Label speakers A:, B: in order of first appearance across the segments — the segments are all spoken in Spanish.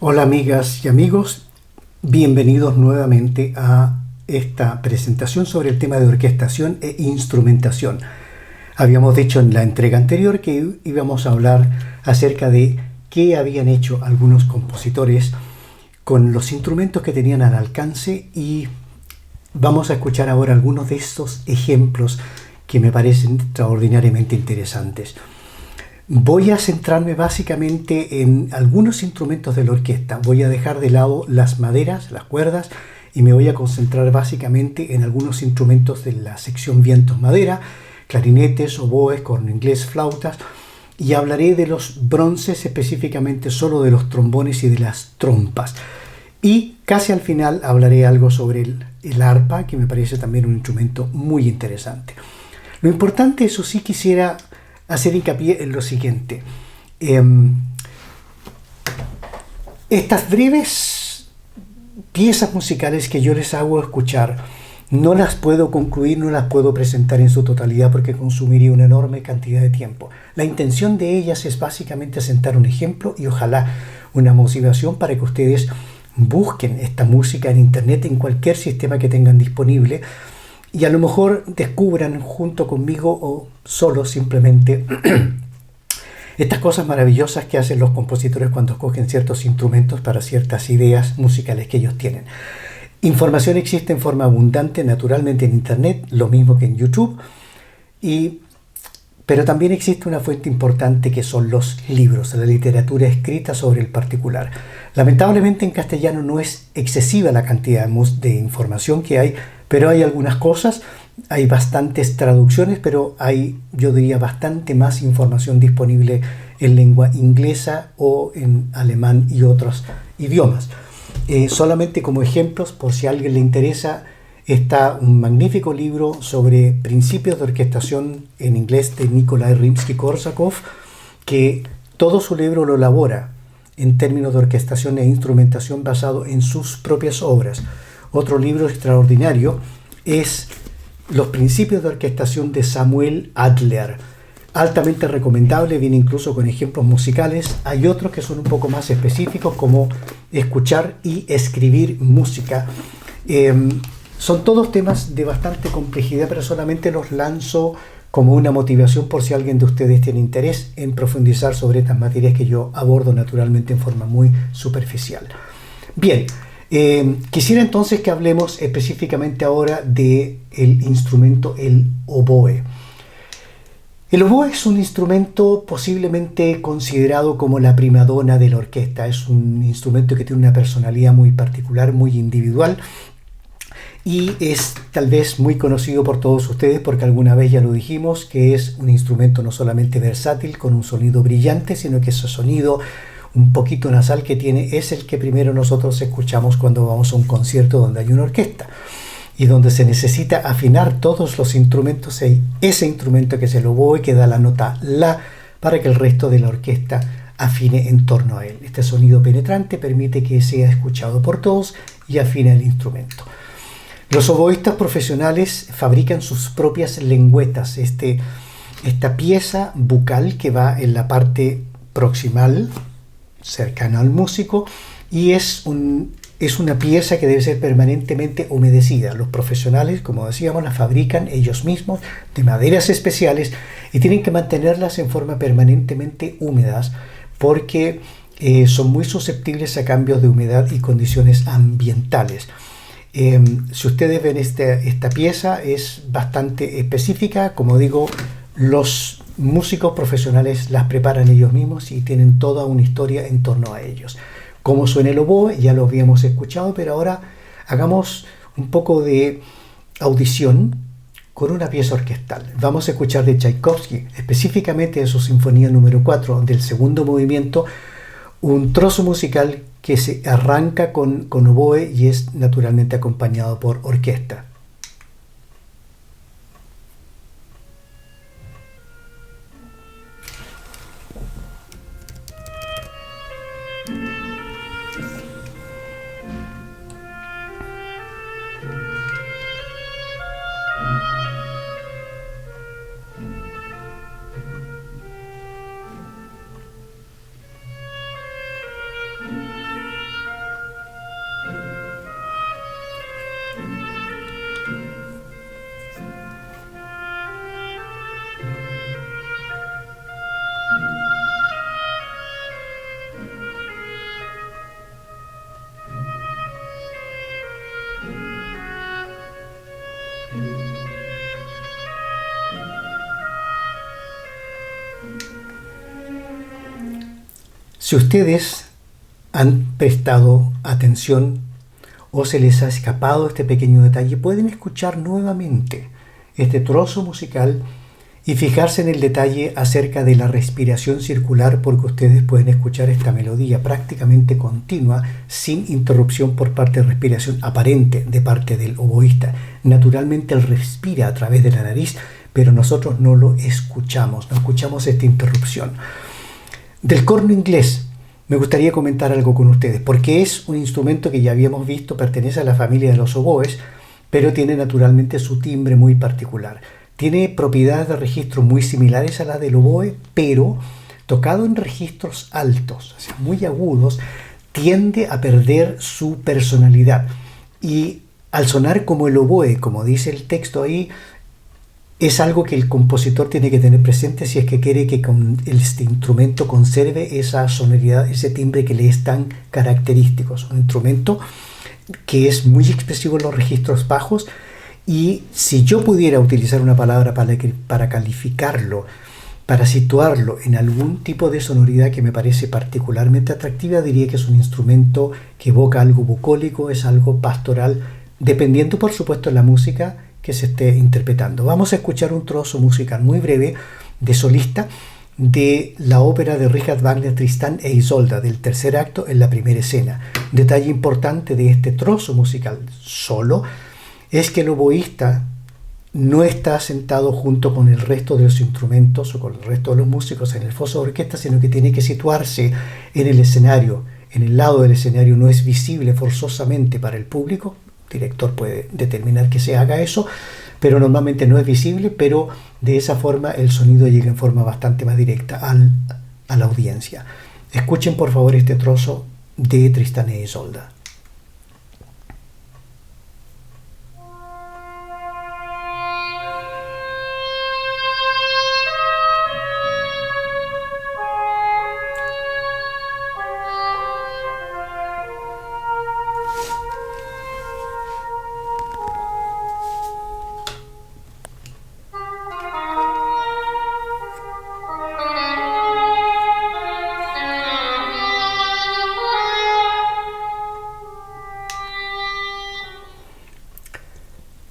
A: Hola amigas y amigos, bienvenidos nuevamente a esta presentación sobre el tema de orquestación e instrumentación. Habíamos dicho en la entrega anterior que íbamos a hablar acerca de qué habían hecho algunos compositores con los instrumentos que tenían al alcance y vamos a escuchar ahora algunos de estos ejemplos que me parecen extraordinariamente interesantes. Voy a centrarme básicamente en algunos instrumentos de la orquesta. Voy a dejar de lado las maderas, las cuerdas, y me voy a concentrar básicamente en algunos instrumentos de la sección vientos madera, clarinetes, oboes, corno inglés, flautas, y hablaré de los bronces, específicamente solo de los trombones y de las trompas. Y casi al final hablaré algo sobre el arpa, que me parece también un instrumento muy interesante. Lo importante, eso sí, quisiera hacer hincapié en lo siguiente. Estas breves piezas musicales que yo les hago escuchar, no las puedo concluir, no las puedo presentar en su totalidad porque consumiría una enorme cantidad de tiempo. La intención de ellas es básicamente sentar un ejemplo y ojalá una motivación para que ustedes busquen esta música en internet, en cualquier sistema que tengan disponible, y a lo mejor descubran junto conmigo o solo simplemente estas cosas maravillosas que hacen los compositores cuando escogen ciertos instrumentos para ciertas ideas musicales que ellos tienen. Información existe en forma abundante naturalmente en internet, lo mismo que en YouTube, pero también existe una fuente importante que son los libros, la literatura escrita sobre el particular. Lamentablemente en castellano no es excesiva la cantidad de información que hay, pero hay algunas cosas, hay bastantes traducciones, pero hay, yo diría, bastante más información disponible en lengua inglesa o en alemán y otros idiomas. Solamente como ejemplos, por si a alguien le interesa, está un magnífico libro sobre principios de orquestación en inglés de Nikolai Rimsky-Korsakov, que todo su libro lo elabora en términos de orquestación e instrumentación basado en sus propias obras. Otro libro extraordinario es Los principios de orquestación de Samuel Adler. Altamente recomendable, viene incluso con ejemplos musicales. Hay otros que son un poco más específicos, como escuchar y escribir música. Son todos temas de bastante complejidad, pero solamente los lanzo como una motivación por si alguien de ustedes tiene interés en profundizar sobre estas materias que yo abordo naturalmente en forma muy superficial. Bien, quisiera entonces que hablemos específicamente ahora del instrumento, el oboe. El oboe es un instrumento posiblemente considerado como la primadona de la orquesta. Es un instrumento que tiene una personalidad muy particular, muy individual, y es tal vez muy conocido por todos ustedes porque alguna vez ya lo dijimos, que es un instrumento no solamente versátil, con un sonido brillante, sino que ese sonido un poquito nasal que tiene es el que primero nosotros escuchamos cuando vamos a un concierto donde hay una orquesta y donde se necesita afinar todos los instrumentos, ese instrumento que es el oboe que da la nota la para que el resto de la orquesta afine en torno a él. Este sonido penetrante permite que sea escuchado por todos y afina el instrumento. Los oboístas profesionales fabrican sus propias lengüetas, esta pieza bucal que va en la parte proximal, cercana al músico, y es una pieza que debe ser permanentemente humedecida. Los profesionales, como decíamos, la fabrican ellos mismos de maderas especiales y tienen que mantenerlas en forma permanentemente húmedas porque son muy susceptibles a cambios de humedad y condiciones ambientales. Si ustedes ven esta pieza es bastante específica, como digo, los músicos profesionales las preparan ellos mismos y tienen toda una historia en torno a ellos. Cómo suena el oboe, ya lo habíamos escuchado, pero ahora hagamos un poco de audición con una pieza orquestal. Vamos a escuchar de Tchaikovsky, específicamente de su Sinfonía número 4 del segundo movimiento, un trozo musical que se arranca con oboe y es naturalmente acompañado por orquesta. Si ustedes han prestado atención o se les ha escapado este pequeño detalle, pueden escuchar nuevamente este trozo musical y fijarse en el detalle acerca de la respiración circular, porque ustedes pueden escuchar esta melodía prácticamente continua, sin interrupción por parte de respiración aparente de parte del oboísta. Naturalmente él respira a través de la nariz, pero nosotros no lo escuchamos, no escuchamos esta interrupción. Del corno inglés me gustaría comentar algo con ustedes, porque es un instrumento que ya habíamos visto, pertenece a la familia de los oboes, pero tiene naturalmente su timbre muy particular. Tiene propiedades de registro muy similares a las del oboe, pero tocado en registros altos, o sea, muy agudos, tiende a perder su personalidad. Y al sonar como el oboe, como dice el texto ahí, es algo que el compositor tiene que tener presente si es que quiere que este instrumento conserve esa sonoridad, ese timbre que le es tan característico. Es un instrumento que es muy expresivo en los registros bajos, y si yo pudiera utilizar una palabra para calificarlo, para situarlo en algún tipo de sonoridad que me parece particularmente atractiva, diría que es un instrumento que evoca algo bucólico, es algo pastoral, dependiendo por supuesto de la música que se esté interpretando. Vamos a escuchar un trozo musical muy breve de solista de la ópera de Richard Wagner, Tristán e Isolda, del tercer acto en la primera escena. Un detalle importante de este trozo musical solo es que el oboísta no está sentado junto con el resto de los instrumentos o con el resto de los músicos en el foso de orquesta, sino que tiene que situarse en el escenario, en el lado del escenario. No es visible forzosamente para el público. El director puede determinar que se haga eso, pero normalmente no es visible, pero de esa forma el sonido llega en forma bastante más directa a la audiencia. Escuchen por favor este trozo de Tristán e Isolda.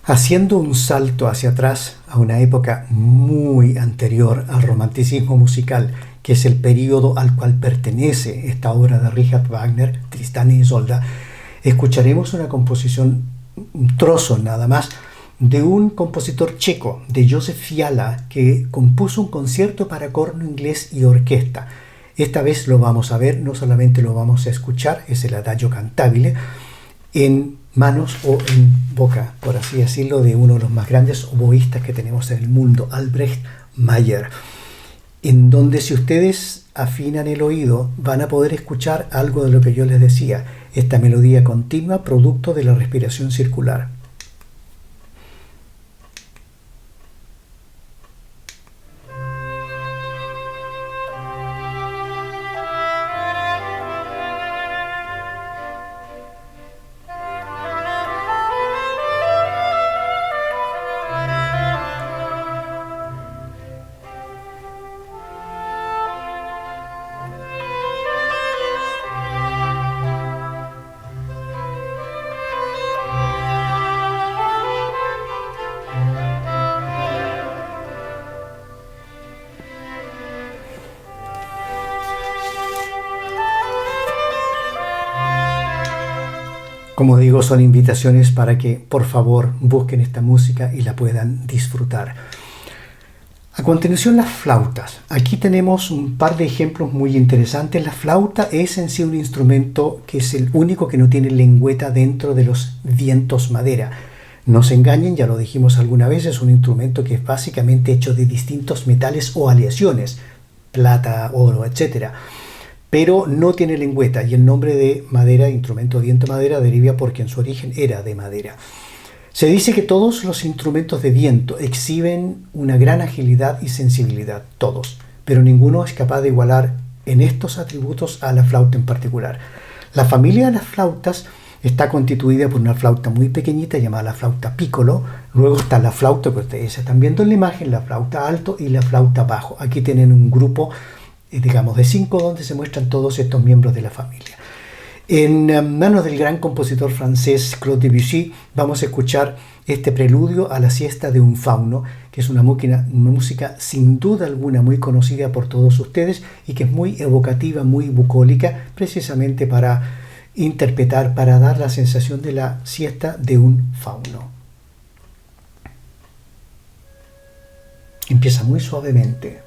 A: Haciendo un salto hacia atrás a una época muy anterior al romanticismo musical, que es el periodo al cual pertenece esta obra de Richard Wagner, Tristán e Isolda, escucharemos una composición, un trozo nada más, de un compositor checo, de Josef Fiala, que compuso un concierto para corno inglés y orquesta. Esta vez lo vamos a ver, no solamente lo vamos a escuchar, es el Adagio cantabile, en manos o en boca, por así decirlo, de uno de los más grandes oboístas que tenemos en el mundo, Albrecht Meyer, en donde si ustedes afinan el oído van a poder escuchar algo de lo que yo les decía, esta melodía continua producto de la respiración circular. Como digo, son invitaciones para que por favor busquen esta música y la puedan disfrutar. A continuación, las flautas. Aquí tenemos un par de ejemplos muy interesantes. La flauta es en sí un instrumento que es el único que no tiene lengüeta dentro de los vientos madera. No se engañen, ya lo dijimos alguna vez, es un instrumento que es básicamente hecho de distintos metales o aleaciones, plata, oro, etc. Pero no tiene lengüeta, y el nombre de madera, instrumento de viento madera, deriva porque en su origen era de madera. Se dice que todos los instrumentos de viento exhiben una gran agilidad y sensibilidad, todos, pero ninguno es capaz de igualar en estos atributos a la flauta en particular. La familia de las flautas Está constituida por una flauta muy pequeñita llamada la flauta piccolo. Luego está la flauta que ustedes están viendo en la imagen, la flauta alto y la flauta bajo. Aquí tienen un grupo, digamos, de 5 donde se muestran todos estos miembros de la familia. En manos del gran compositor francés Claude Debussy vamos a escuchar este preludio a la siesta de un fauno, que es una música sin duda alguna muy conocida por todos ustedes y que es muy evocativa, muy bucólica, precisamente para interpretar, para dar la sensación de la siesta de un fauno. Empieza muy suavemente.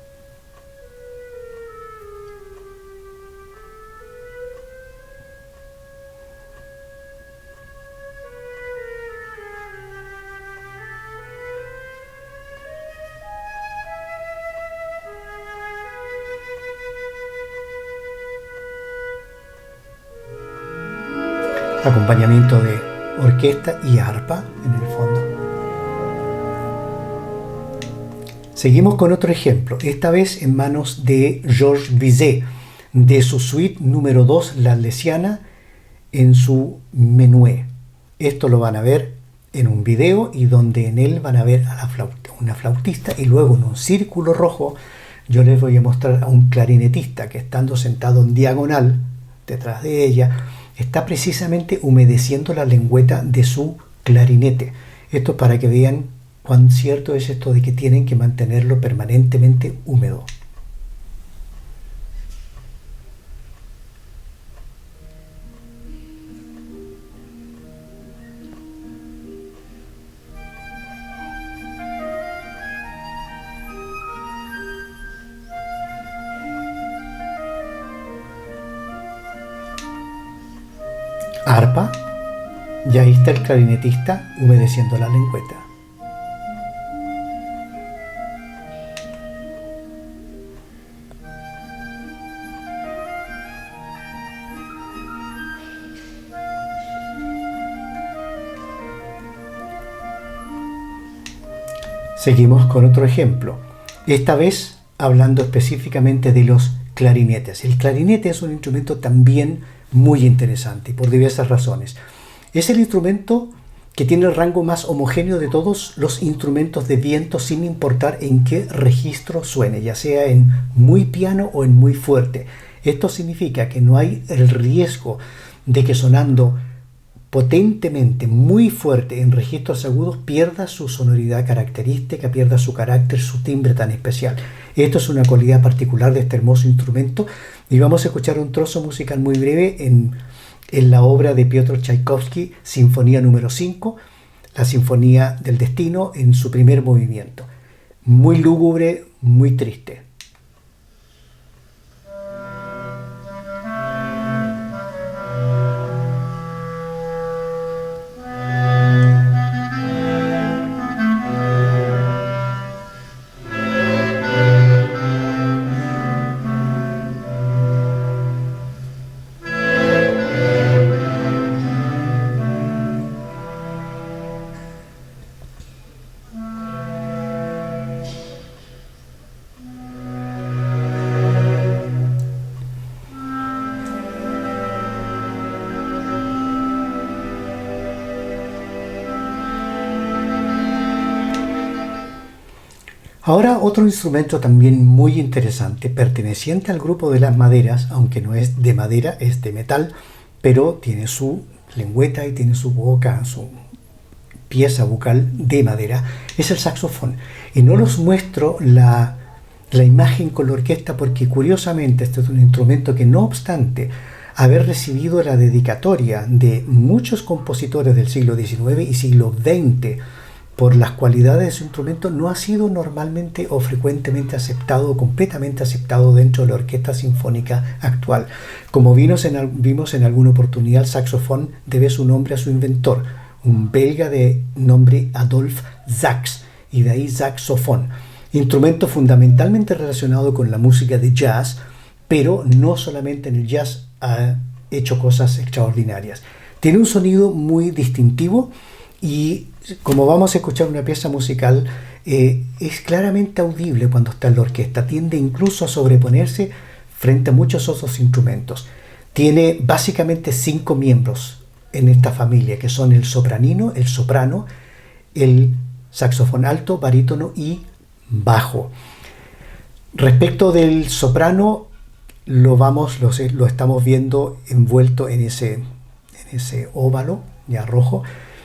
A: Acompañamiento de orquesta y arpa en el fondo. Seguimos con otro ejemplo, esta vez en manos de Georges Bizet, de su suite número 2, La Lesiana, en su menué. Esto lo van a ver en un video y donde en él van a ver a la una flautista, y luego en un círculo rojo yo les voy a mostrar a un clarinetista que, estando sentado en diagonal detrás de ella, está precisamente humedeciendo la lengüeta de su clarinete. Esto es para que vean cuán cierto es esto de que tienen que mantenerlo permanentemente húmedo. Arpa, y ahí está el clarinetista humedeciendo la lengüeta. Seguimos con otro ejemplo, esta vez hablando específicamente de los clarinetes. El clarinete es un instrumento también muy interesante por diversas razones. Es el instrumento que tiene el rango más homogéneo de todos los instrumentos de viento, sin importar en qué registro suene, ya sea en muy piano o en muy fuerte. Esto significa que no hay el riesgo de que sonando potentemente, muy fuerte en registros agudos, pierda su sonoridad característica, pierda su carácter, su timbre tan especial. Esto es una cualidad particular de este hermoso instrumento, y vamos a escuchar un trozo musical muy breve en la obra de Piotr Tchaikovsky, Sinfonía número 5, la Sinfonía del Destino, en su primer movimiento. Muy lúgubre, muy triste. Ahora otro instrumento también muy interesante, perteneciente al grupo de las maderas, aunque no es de madera, es de metal, pero tiene su lengüeta y tiene su boca, su pieza bucal de madera, es el saxofón. Y no los muestro la imagen con la orquesta porque, curiosamente, este es un instrumento que, no obstante haber recibido la dedicatoria de muchos compositores del siglo XIX y siglo XX por las cualidades de su instrumento, no ha sido normalmente o frecuentemente aceptado o completamente aceptado dentro de la orquesta sinfónica actual. Como vimos en alguna oportunidad, el saxofón debe su nombre a su inventor, un belga de nombre Adolphe Sax, y de ahí saxofón, instrumento fundamentalmente relacionado con la música de jazz, pero no solamente en el jazz ha hecho cosas extraordinarias. Tiene un sonido muy distintivo y, como vamos a escuchar una pieza musical, es claramente audible cuando está en la orquesta. Tiende incluso a sobreponerse frente a muchos otros instrumentos. Tiene básicamente 5 miembros en esta familia, que son el sopranino, el soprano, el saxofón alto, barítono y bajo. Respecto del soprano, lo estamos viendo envuelto en ese óvalo ya rojo,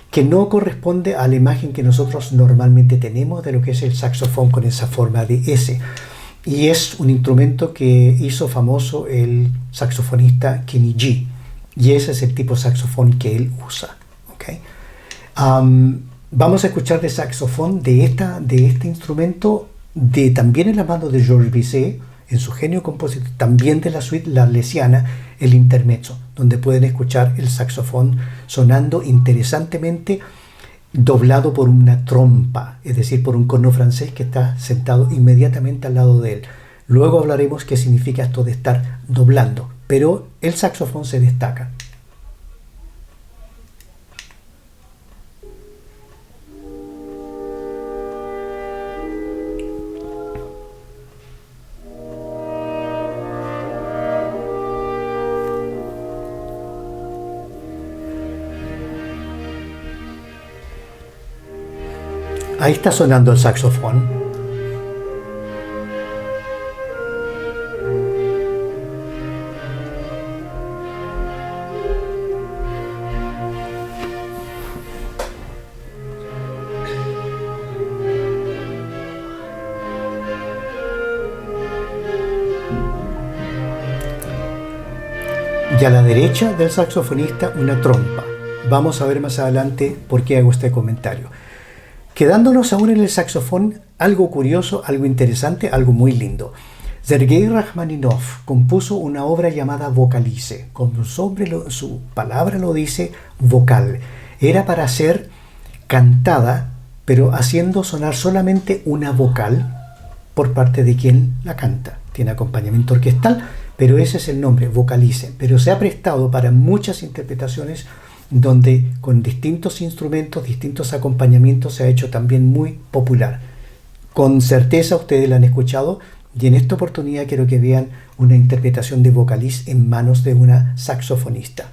A: que no corresponde a la imagen que nosotros normalmente tenemos de lo que es el saxofón con esa forma de S. Y es un instrumento que hizo famoso el saxofonista Kenny G. Y ese es el tipo de saxofón que él usa. ¿Okay? Vamos a escuchar de saxofón de este instrumento, también en la mano de Georges Bizet, en su genio compositor, también de la suite L'Arlésiana, el intermezzo, donde pueden escuchar el saxofón sonando interesantemente, doblado por una trompa, es decir, por un corno francés que está sentado inmediatamente al lado de él. Luego hablaremos qué significa esto de estar doblando, pero el saxofón se destaca. Ahí está sonando el saxofón. Y a la derecha del saxofonista una trompa. Vamos a ver más adelante por qué hago este comentario. Quedándonos aún en el saxofón, algo curioso, algo interesante, algo muy lindo. Sergei Rachmaninoff compuso una obra llamada Vocalice, como su palabra lo dice, vocal. Era para ser cantada, pero haciendo sonar solamente una vocal por parte de quien la canta. Tiene acompañamiento orquestal, pero ese es el nombre, Vocalice. Pero se ha prestado para muchas interpretaciones donde con distintos instrumentos, distintos acompañamientos se ha hecho también muy popular. Con certeza ustedes la han escuchado y en esta oportunidad quiero que vean una interpretación de Vocalice en manos de una saxofonista.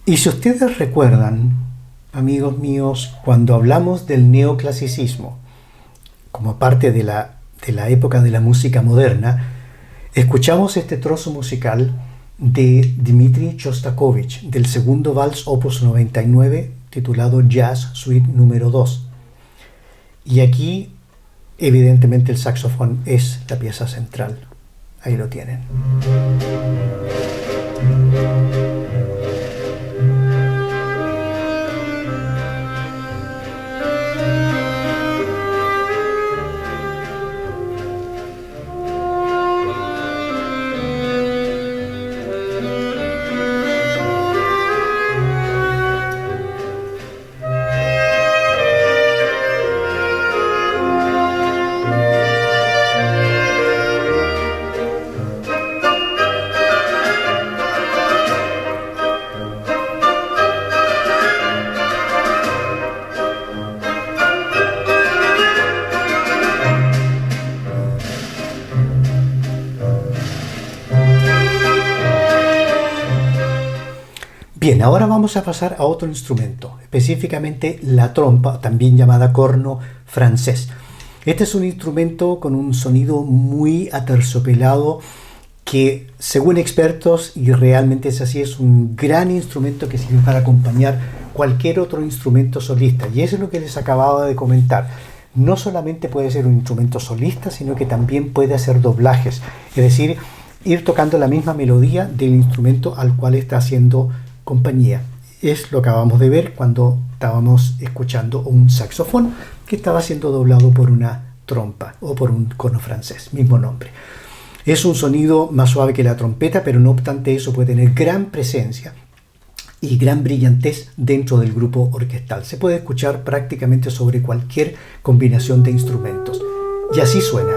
A: Y si ustedes recuerdan, amigos míos, cuando hablamos del neoclasicismo como parte de la época de la música moderna, escuchamos este trozo musical de Dmitri Shostakovich, del segundo vals opus 99, titulado Jazz Suite número 2. Y aquí, evidentemente, el saxofón es la pieza central. Ahí lo tienen. Bien, ahora vamos a pasar a otro instrumento, específicamente la trompa, también llamada corno francés. Este es un instrumento con un sonido muy aterciopelado que, según expertos, y realmente es así, es un gran instrumento que sirve para acompañar cualquier otro instrumento solista. Y eso es lo que les acababa de comentar. No solamente puede ser un instrumento solista, sino que también puede hacer doblajes, es decir, ir tocando la misma melodía del instrumento al cual está haciendo compañía. Es lo que acabamos de ver cuando estábamos escuchando un saxofón que estaba siendo doblado por una trompa o por un corno francés, mismo nombre. Es un sonido más suave que la trompeta, pero no obstante eso puede tener gran presencia y gran brillantez dentro del grupo orquestal. Se puede escuchar prácticamente sobre cualquier combinación de instrumentos. Y así suena.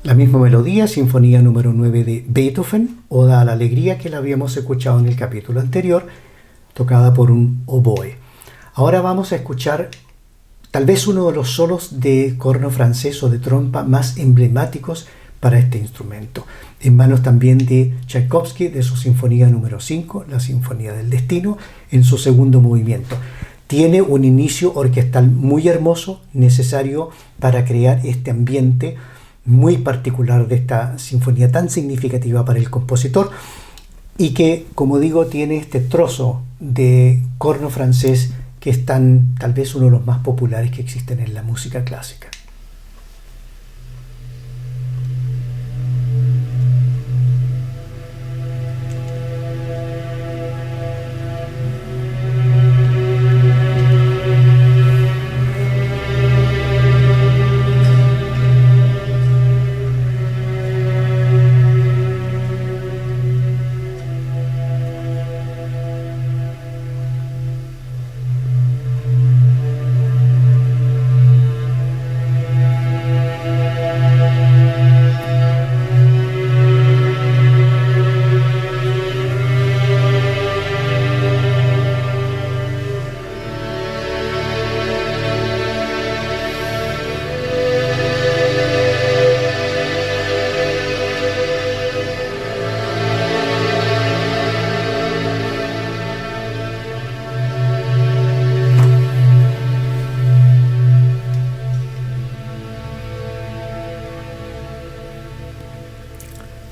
A: La misma melodía, Sinfonía número 9 de Beethoven, Oda a la Alegría, que la habíamos escuchado en el capítulo anterior, tocada por un oboe. Ahora vamos a escuchar tal vez uno de los solos de corno francés o de trompa más emblemáticos para este instrumento, en manos también de Tchaikovsky, de su Sinfonía número 5, la Sinfonía del Destino, en su segundo movimiento. Tiene un inicio orquestal muy hermoso, necesario para crear este ambiente muy particular de esta sinfonía tan significativa para el compositor, y que, como digo, tiene este trozo de corno francés que es tal vez uno de los más populares que existen en la música clásica.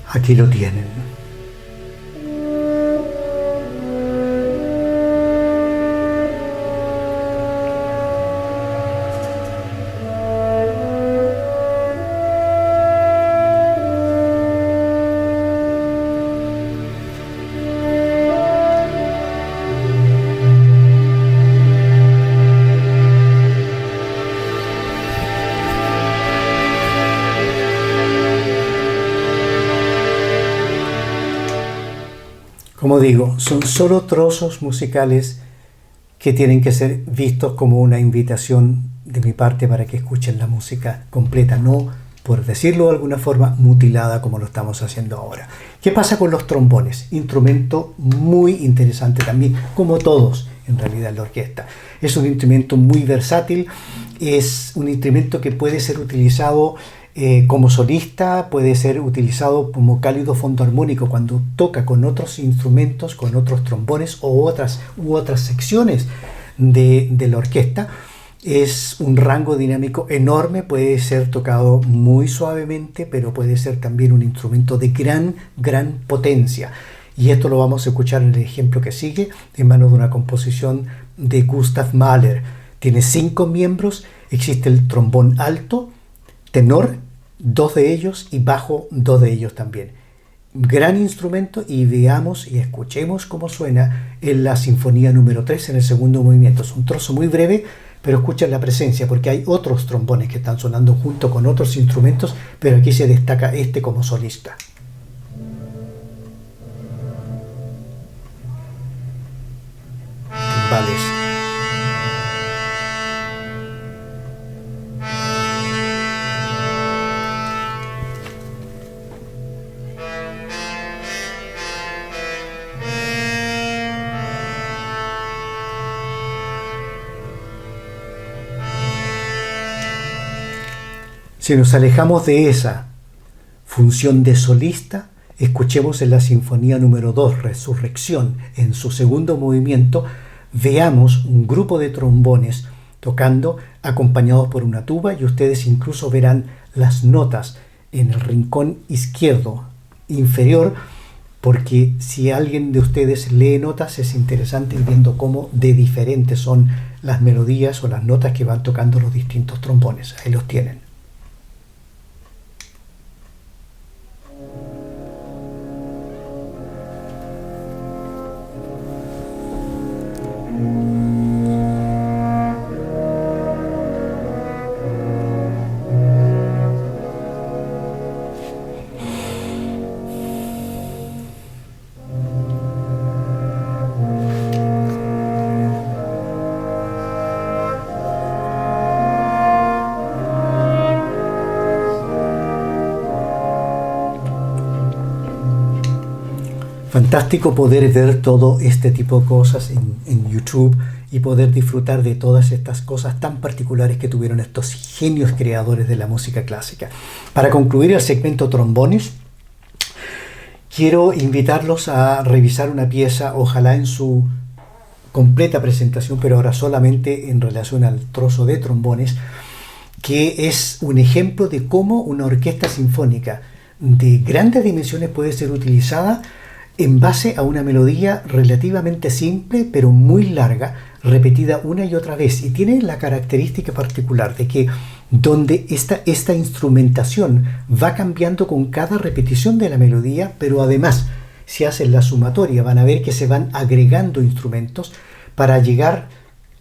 A: Aquí lo tienen. Como digo, son solo trozos musicales que tienen que ser vistos como una invitación de mi parte para que escuchen la música completa, no, por decirlo de alguna forma, mutilada como lo estamos haciendo ahora. ¿Qué pasa con los trombones? Instrumento muy interesante también, como todos en realidad en la orquesta. Es un instrumento muy versátil, es un instrumento que puede ser utilizado como solista, puede ser utilizado como cálido fondo armónico cuando toca con otros instrumentos, con otros trombones u otras secciones de la orquesta. Es un rango dinámico enorme, puede ser tocado muy suavemente, pero puede ser también un instrumento de gran potencia. Y esto lo vamos a escuchar en el ejemplo que sigue, en manos de una composición de Gustav Mahler. Tiene 5 miembros, existe el trombón alto, tenor, 2 de ellos, y bajo, 2 de ellos también. Gran instrumento, y veamos y escuchemos cómo suena en la Sinfonía número 3 en el segundo movimiento. Es un trozo muy breve, pero escuchen la presencia, porque hay otros trombones que están sonando junto con otros instrumentos, pero aquí se destaca este como solista. Timbales. Si nos alejamos de esa función de solista, escuchemos en la Sinfonía número 2, Resurrección, en su segundo movimiento, veamos un grupo de trombones tocando acompañados por una tuba, y ustedes incluso verán las notas en el rincón izquierdo inferior, porque si alguien de ustedes lee notas es interesante ir viendo cómo de diferentes son las melodías o las notas que van tocando los distintos trombones. Ahí los tienen. Fantástico poder ver todo este tipo de cosas en YouTube y poder disfrutar de todas estas cosas tan particulares que tuvieron estos genios creadores de la música clásica. Para concluir el segmento trombones, quiero invitarlos a revisar una pieza, ojalá en su completa presentación, pero ahora solamente en relación al trozo de trombones, que es un ejemplo de cómo una orquesta sinfónica de grandes dimensiones puede ser utilizada en base a una melodía relativamente simple, pero muy larga, repetida una y otra vez. Y tiene la característica particular de que donde esta instrumentación va cambiando con cada repetición de la melodía, pero además, si hacen la sumatoria, van a ver que se van agregando instrumentos para llegar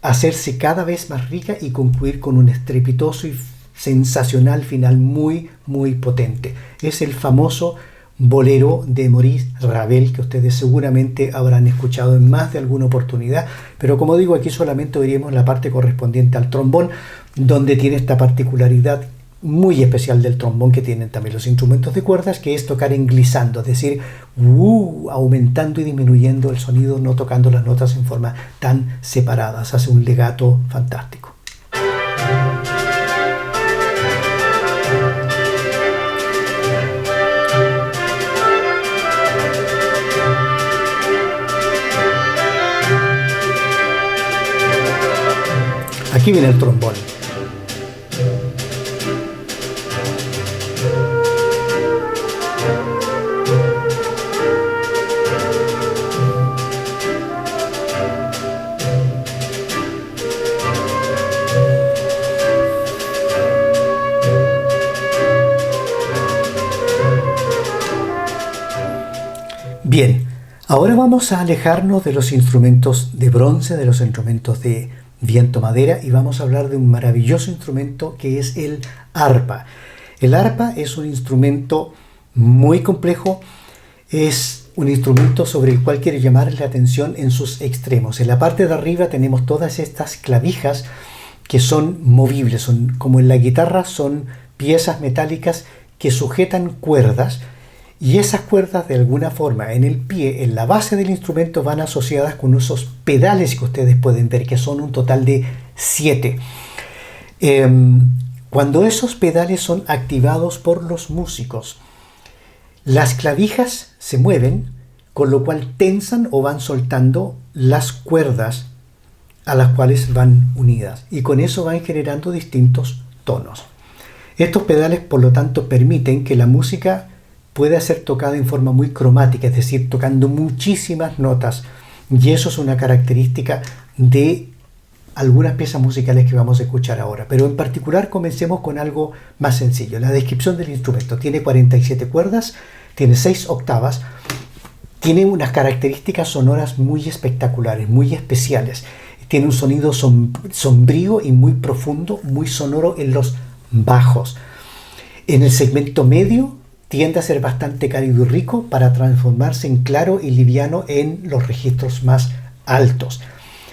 A: a hacerse cada vez más rica y concluir con un estrepitoso y sensacional final muy, muy potente. Es el famoso bolero de Maurice Ravel, que ustedes seguramente habrán escuchado en más de alguna oportunidad, pero como digo, aquí solamente oiremos la parte correspondiente al trombón, donde tiene esta particularidad muy especial del trombón que tienen también los instrumentos de cuerdas, que es tocar en glissando, es decir, aumentando y disminuyendo el sonido, no tocando las notas en forma tan separadas. Hace un legato fantástico. Aquí viene el trombón. Bien, ahora vamos a alejarnos de los instrumentos de bronce, de los instrumentos de viento-madera, y vamos a hablar de un maravilloso instrumento que es el arpa. El arpa es un instrumento muy complejo, es un instrumento sobre el cual quiero llamar la atención en sus extremos. En la parte de arriba tenemos todas estas clavijas que son movibles, son como en la guitarra, son piezas metálicas que sujetan cuerdas, y esas cuerdas de alguna forma en el pie, en la base del instrumento, van asociadas con esos pedales que ustedes pueden ver, que son un total de 7. Cuando esos pedales son activados por los músicos, las clavijas se mueven, con lo cual tensan o van soltando las cuerdas a las cuales van unidas, y con eso van generando distintos tonos. Estos pedales, por lo tanto, permiten que la música puede ser tocada en forma muy cromática, es decir, tocando muchísimas notas, y eso es una característica de algunas piezas musicales que vamos a escuchar ahora. Pero en particular comencemos con algo más sencillo. La descripción del instrumento: tiene 47 cuerdas, tiene 6 octavas, tiene unas características sonoras muy espectaculares, muy especiales. Tiene un sonido sombrío y muy profundo, muy sonoro en los bajos. En el segmento medio tiende a ser bastante cálido y rico para transformarse en claro y liviano en los registros más altos.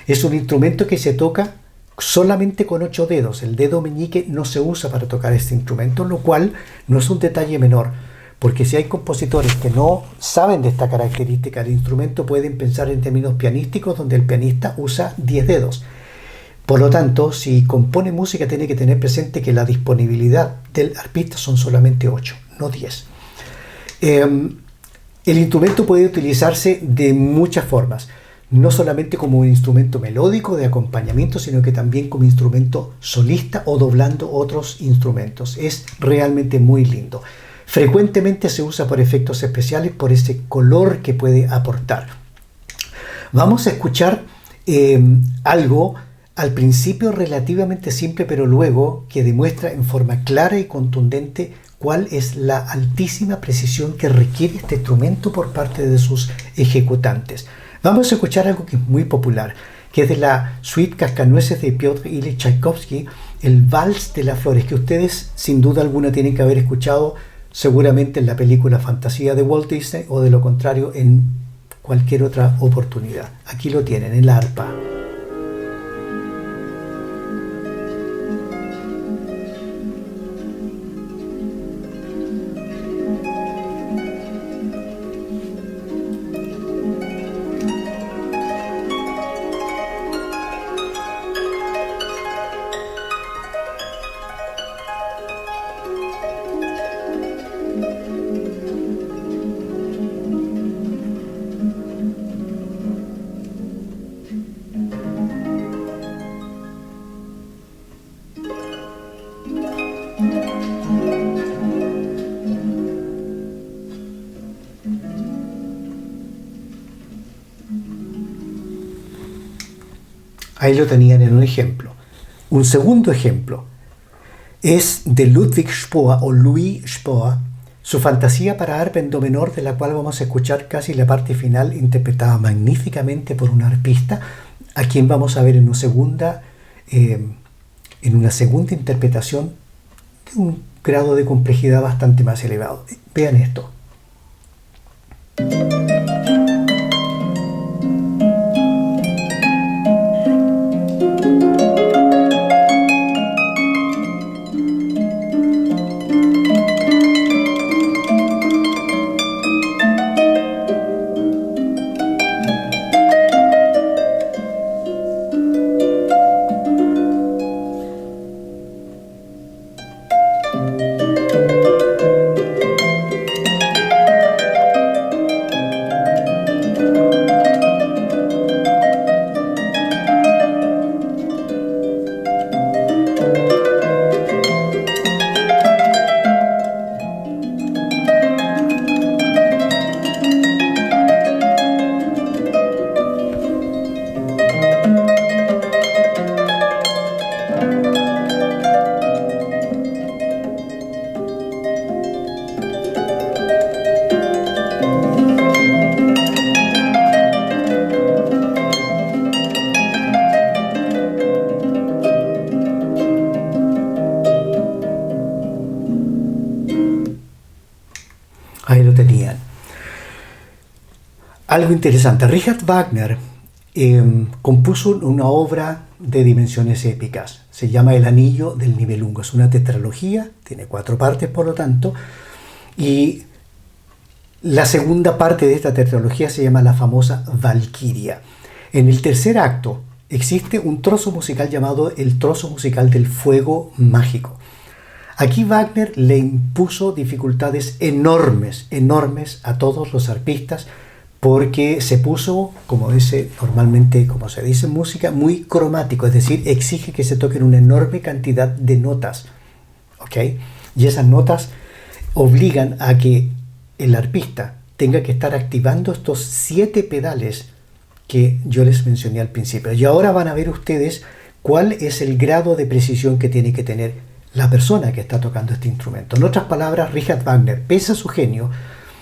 A: Es un instrumento que se toca solamente con 8 dedos. El dedo meñique no se usa para tocar este instrumento, lo cual no es un detalle menor, porque si hay compositores que no saben de esta característica del instrumento, pueden pensar en términos pianísticos, donde el pianista usa 10 dedos. Por lo tanto, si compone música, tiene que tener presente que la disponibilidad del arpista son solamente 8, no 10. El instrumento puede utilizarse de muchas formas, no solamente como un instrumento melódico de acompañamiento, sino que también como instrumento solista o doblando otros instrumentos. Es realmente muy lindo. Frecuentemente se usa por efectos especiales, por ese color que puede aportar. Vamos a escuchar algo al principio relativamente simple, pero luego que demuestra en forma clara y contundente cuál es la altísima precisión que requiere este instrumento por parte de sus ejecutantes. Vamos a escuchar algo que es muy popular, que es de la suite Cascanueces de Piotr Ilyich Tchaikovsky, el Vals de las Flores, que ustedes sin duda alguna tienen que haber escuchado seguramente en la película Fantasía de Walt Disney, o de lo contrario en cualquier otra oportunidad. Aquí lo tienen, en la arpa. Ahí lo tenían en un ejemplo. Un segundo ejemplo es de Ludwig Spohr o Louis Spohr, su fantasía para arpa en do menor, de la cual vamos a escuchar casi la parte final, interpretada magníficamente por un arpista, a quien vamos a ver en una segunda interpretación de un grado de complejidad bastante más elevado. Vean esto. Ahí lo tenían. Algo interesante. Richard Wagner compuso una obra de dimensiones épicas. Se llama El Anillo del Nibelungo. Es una tetralogía, tiene 4 partes por lo tanto. Y la segunda parte de esta tetralogía se llama la famosa Valquiria. En el tercer acto existe un trozo musical llamado el trozo musical del fuego mágico. Aquí Wagner le impuso dificultades enormes a todos los arpistas, porque se puso, como dice normalmente, como se dice en música, muy cromático, es decir, exige que se toquen una enorme cantidad de notas, ¿ok? Y esas notas obligan a que el arpista tenga que estar activando estos 7 pedales que yo les mencioné al principio. Y ahora van a ver ustedes cuál es el grado de precisión que tiene que tener la persona que está tocando este instrumento. En otras palabras, Richard Wagner, pese a su genio,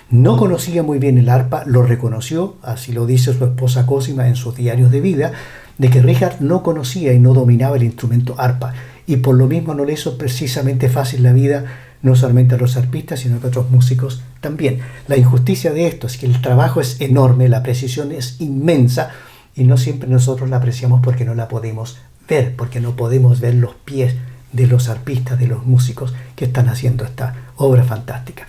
A: no conocía muy bien el arpa, lo reconoció, así lo dice su esposa Cosima en sus diarios de vida, de que Richard no conocía y no dominaba el instrumento arpa, y por lo mismo no le hizo precisamente fácil la vida, no solamente a los arpistas, sino a otros músicos también. La injusticia de esto es que el trabajo es enorme, la precisión es inmensa, y no siempre nosotros la apreciamos porque no la podemos ver, porque no podemos ver los pies de los arpistas, de los músicos que están haciendo esta obra fantástica.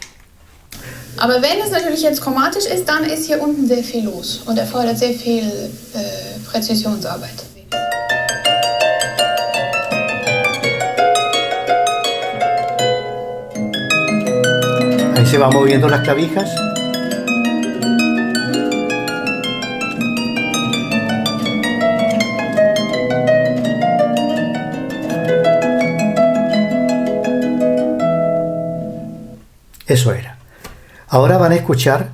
B: Aber wenn es natürlich jetzt chromatisch ist, dann ist hier unten sehr viel los und erfordert sehr viel Präzisionsarbeit.
A: Ahí se van moviendo las clavijas. Eso era. Ahora van a escuchar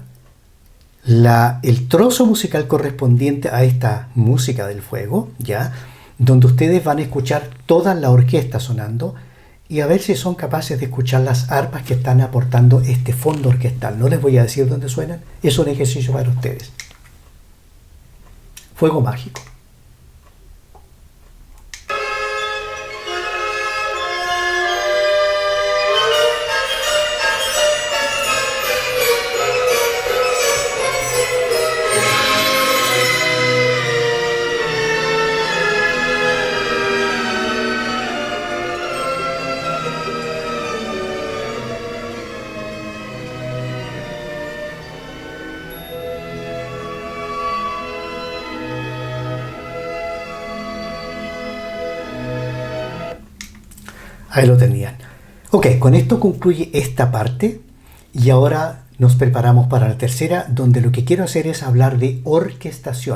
A: el trozo musical correspondiente a esta música del fuego, ¿ya? Donde ustedes van a escuchar toda la orquesta sonando y a ver si son capaces de escuchar las arpas que están aportando este fondo orquestal. No les voy a decir dónde suenan, es un ejercicio para ustedes. Fuego mágico. Ahí lo tenían. Ok, con esto concluye esta parte y ahora nos preparamos para la tercera, donde lo que quiero hacer es hablar de orquestación.